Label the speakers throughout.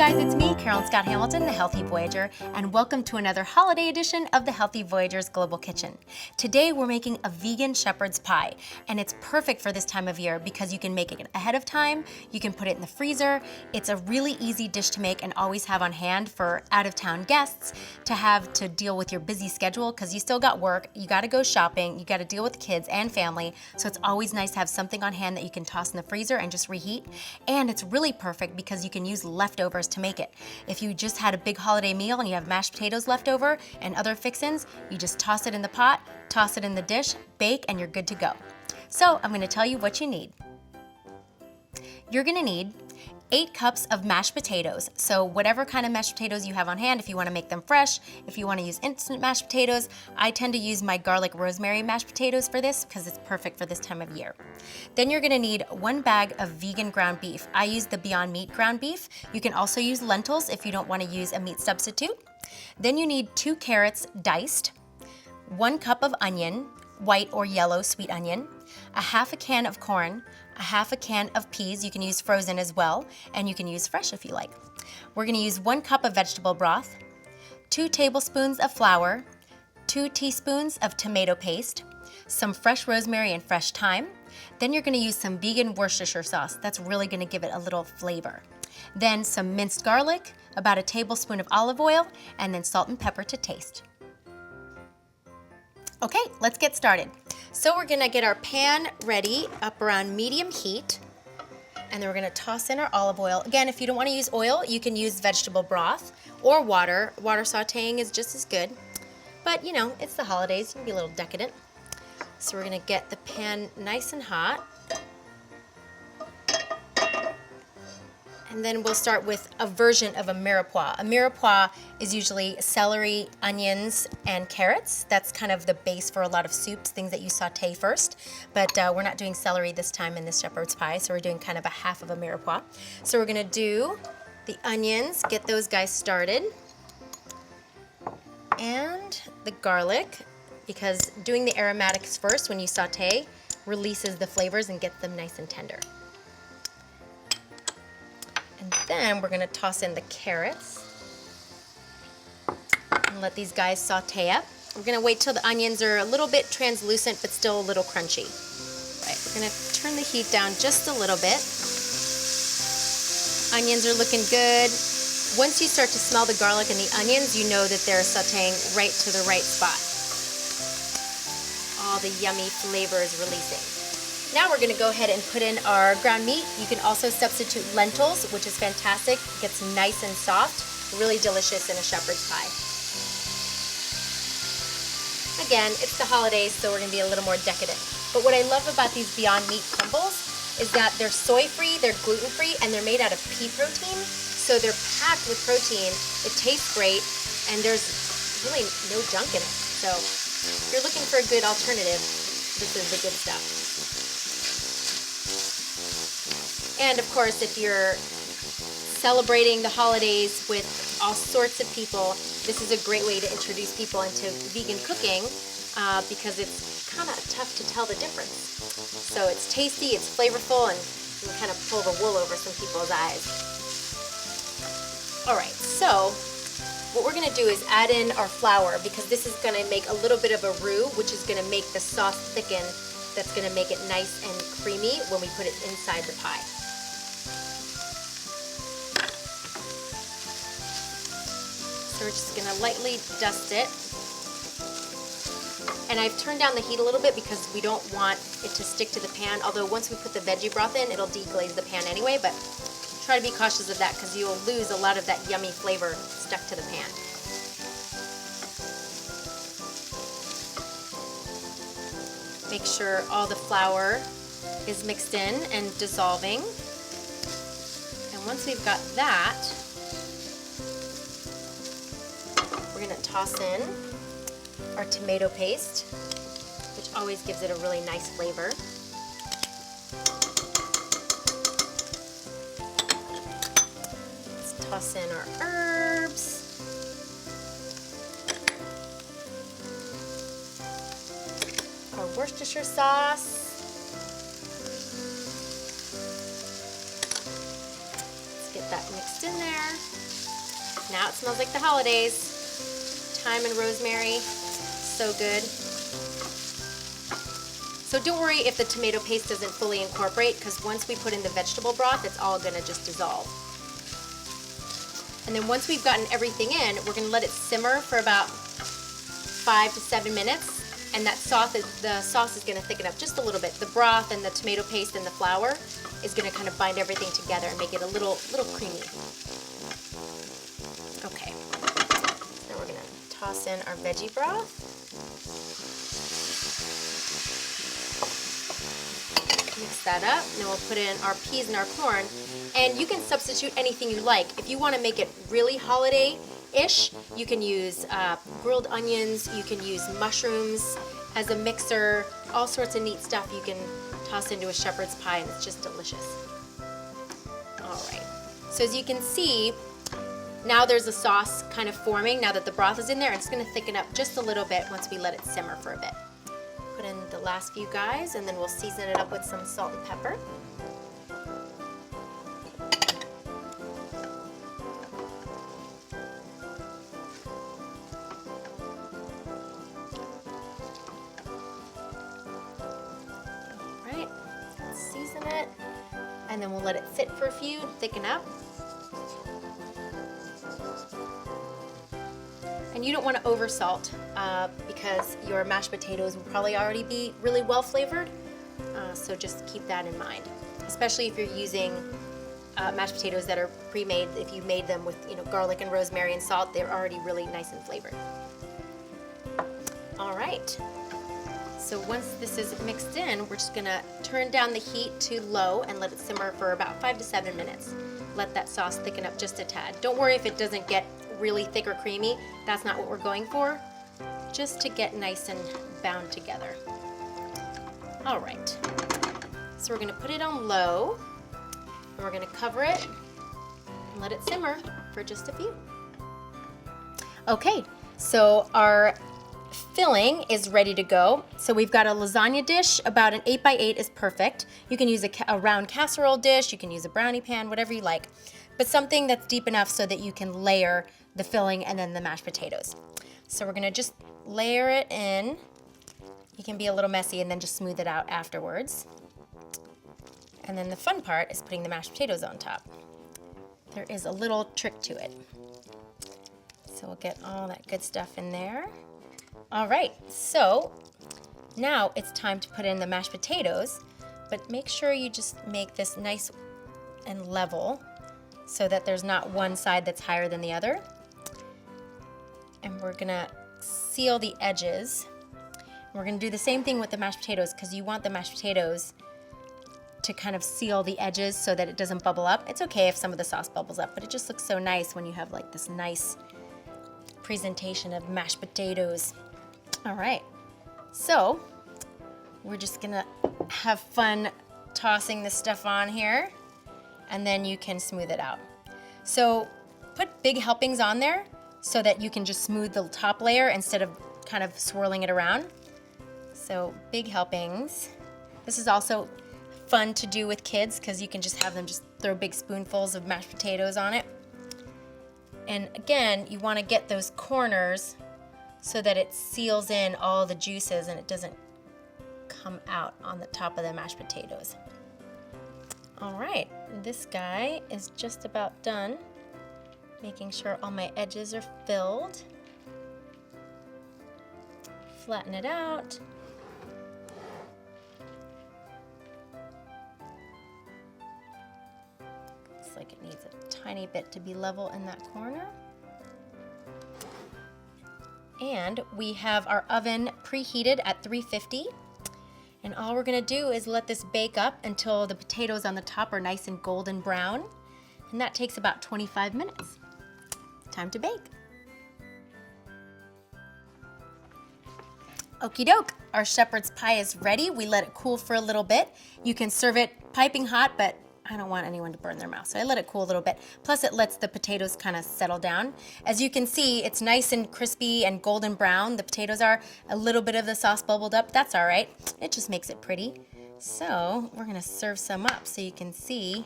Speaker 1: guys, it's me, Carolyn Scott-Hamilton, the Healthy Voyager, and welcome to another holiday edition of the Healthy Voyager's Global Kitchen. Today we're making a vegan shepherd's pie, and it's perfect for this time of year because you can make it ahead of time, you can put it in the freezer. It's a really easy dish to make and always have on hand for out-of-town guests to have to deal with your busy schedule because you still got work, you gotta go shopping, you gotta deal with kids and family, so it's always nice to have something on hand that you can toss in the freezer and just reheat. And it's really perfect because you can use leftovers to make it. If you just had a big holiday meal and you have mashed potatoes left over and other fixins, you just toss it in the pot, toss it in the dish, bake, and you're good to go. So I'm gonna tell you what you need. You're gonna need 8 cups of mashed potatoes. So whatever kind of mashed potatoes you have on hand, if you wanna make them fresh, if you wanna use instant mashed potatoes, I tend to use my garlic rosemary mashed potatoes for this because it's perfect for this time of year. Then you're gonna need 1 bag of vegan ground beef. I use the Beyond Meat ground beef. You can also use lentils if you don't wanna use a meat substitute. Then you need 2 carrots diced, 1 cup of onion, white or yellow sweet onion, a half a can of corn, a half a can of peas. You can use frozen as well, and you can use fresh if you like. We're gonna use 1 cup of vegetable broth, 2 tablespoons of flour, 2 teaspoons of tomato paste, some fresh rosemary and fresh thyme. Then you're gonna use some vegan Worcestershire sauce. That's really gonna give it a little flavor. Then some minced garlic, about a tablespoon of olive oil, and then salt and pepper to taste. Okay, let's get started. So we're gonna get our pan ready up around medium heat, and then we're gonna toss in our olive oil. Again, if you don't wanna use oil, you can use vegetable broth or water. Water sauteing is just as good, but you know, it's the holidays, you can be a little decadent. So we're gonna get the pan nice and hot. And then we'll start with a version of a mirepoix. A mirepoix is usually celery, onions, and carrots. That's kind of the base for a lot of soups, things that you saute first. But we're not doing celery this time in this shepherd's pie, so we're doing kind of a half of a mirepoix. So we're gonna do the onions, get those guys started. And the garlic, because doing the aromatics first when you saute releases the flavors and gets them nice and tender. And then we're gonna toss in the carrots and let these guys saute up. We're gonna wait till the onions are a little bit translucent but still a little crunchy. Right, we're gonna turn the heat down just a little bit. Onions are looking good. Once you start to smell the garlic and the onions, you know that they're sauteing right to the right spot. All the yummy flavor is releasing. Now we're gonna go ahead and put in our ground meat. You can also substitute lentils, which is fantastic. It gets nice and soft, really delicious in a shepherd's pie. Again, it's the holidays, so we're gonna be a little more decadent. But what I love about these Beyond Meat crumbles is that they're soy-free, they're gluten-free, and they're made out of pea protein. So they're packed with protein, it tastes great, and there's really no junk in it. So if you're looking for a good alternative, this is the good stuff. And of course, if you're celebrating the holidays with all sorts of people, this is a great way to introduce people into vegan cooking because it's kind of tough to tell the difference. So it's tasty, it's flavorful, and you can kind of pull the wool over some people's eyes. All right, so what we're gonna do is add in our flour because this is gonna make a little bit of a roux, which is gonna make the sauce thicken. That's gonna make it nice and creamy when we put it inside the pie. So we're just gonna lightly dust it. And I've turned down the heat a little bit because we don't want it to stick to the pan, although once we put the veggie broth in, it'll deglaze the pan anyway, but try to be cautious of that because you'll lose a lot of that yummy flavor stuck to the pan. Make sure all the flour is mixed in and dissolving. And once we've got that, we're gonna toss in our tomato paste, which always gives it a really nice flavor. Let's toss in our herbs. Our Worcestershire sauce. Let's get that mixed in there. Now it smells like the holidays. Thyme and rosemary, so good. So don't worry if the tomato paste doesn't fully incorporate, because once we put in the vegetable broth, it's all gonna just dissolve. And then once we've gotten everything in, we're gonna let it simmer for about 5 to 7 minutes. And that sauce, the sauce is gonna thicken up just a little bit. The broth and the tomato paste and the flour is gonna kind of bind everything together and make it a little creamy. Okay, now we're gonna toss in our veggie broth. Mix that up, and then we'll put in our peas and our corn. And you can substitute anything you like. If you wanna make it really holiday-ish, you can use grilled onions, you can use mushrooms as a mixer, all sorts of neat stuff you can toss into a shepherd's pie, and it's just delicious. All right, so as you can see, now there's a sauce kind of forming now that the broth is in there, and it's gonna thicken up just a little bit once we let it simmer for a bit. Put in the last few guys, and then we'll season it up with some salt and pepper. Season it, and then we'll let it sit for a few, thicken up. And you don't want to over salt because your mashed potatoes will probably already be really well flavored, so just keep that in mind, especially if you're using mashed potatoes that are pre-made. If you made them with garlic and rosemary and salt, they're already really nice and flavored. All right. So once this is mixed in, we're just gonna turn down the heat to low and let it simmer for about 5 to 7 minutes. Let that sauce thicken up just a tad. Don't worry if it doesn't get really thick or creamy. That's not what we're going for. Just to get nice and bound together. All right. So we're gonna put it on low, and we're gonna cover it and let it simmer for just a few. Okay, so our filling is ready to go. So we've got a lasagna dish, about an 8x8 is perfect. You can use a round casserole dish, you can use a brownie pan, whatever you like, but something that's deep enough so that you can layer the filling and then the mashed potatoes. So we're gonna just layer it in. You can be a little messy and then just smooth it out afterwards. And then the fun part is putting the mashed potatoes on top. There is a little trick to it. So we'll get all that good stuff in there. All right, so now it's time to put in the mashed potatoes, but make sure you just make this nice and level so that there's not one side that's higher than the other. And we're gonna seal the edges. We're gonna do the same thing with the mashed potatoes because you want the mashed potatoes to kind of seal the edges so that it doesn't bubble up. It's okay if some of the sauce bubbles up, but it just looks so nice when you have like this nice presentation of mashed potatoes. All right, so we're just gonna have fun tossing this stuff on here, and then you can smooth it out. So put big helpings on there so that you can just smooth the top layer instead of kind of swirling it around. So big helpings. This is also fun to do with kids because you can just have them just throw big spoonfuls of mashed potatoes on it. And again, you want to get those corners so that it seals in all the juices and it doesn't come out on the top of the mashed potatoes. All right, this guy is just about done. Making sure all my edges are filled. Flatten it out. Looks like it needs a tiny bit to be level in that corner. And we have our oven preheated at 350. And all we're gonna do is let this bake up until the potatoes on the top are nice and golden brown. And that takes about 25 minutes. Time to bake. Okie doke, our shepherd's pie is ready. We let it cool for a little bit. You can serve it piping hot, but I don't want anyone to burn their mouth, so I let it cool a little bit. Plus it lets the potatoes kind of settle down. As you can see, it's nice and crispy and golden brown. The potatoes are, a little bit of the sauce bubbled up. That's all right. It just makes it pretty. So we're gonna serve some up so you can see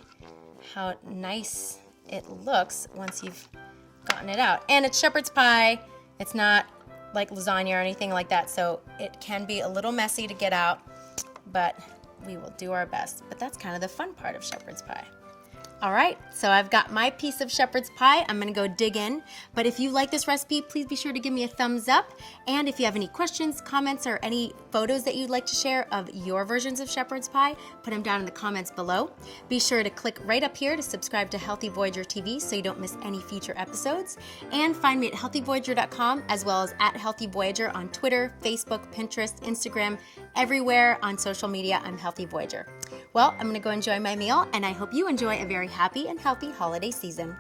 Speaker 1: how nice it looks once you've gotten it out. And it's shepherd's pie. It's not like lasagna or anything like that, so it can be a little messy to get out, but we will do our best. But that's kind of the fun part of shepherd's pie. All right, so I've got my piece of shepherd's pie. I'm gonna go dig in. But if you like this recipe, please be sure to give me a thumbs up. And if you have any questions, comments, or any photos that you'd like to share of your versions of shepherd's pie, put them down in the comments below. Be sure to click right up here to subscribe to Healthy Voyager TV so you don't miss any future episodes. And find me at healthyvoyager.com as well as at Healthy Voyager on Twitter, Facebook, Pinterest, Instagram, everywhere on social media. I'm Healthy Voyager. Well, I'm gonna go enjoy my meal, and I hope you enjoy a very happy and healthy holiday season.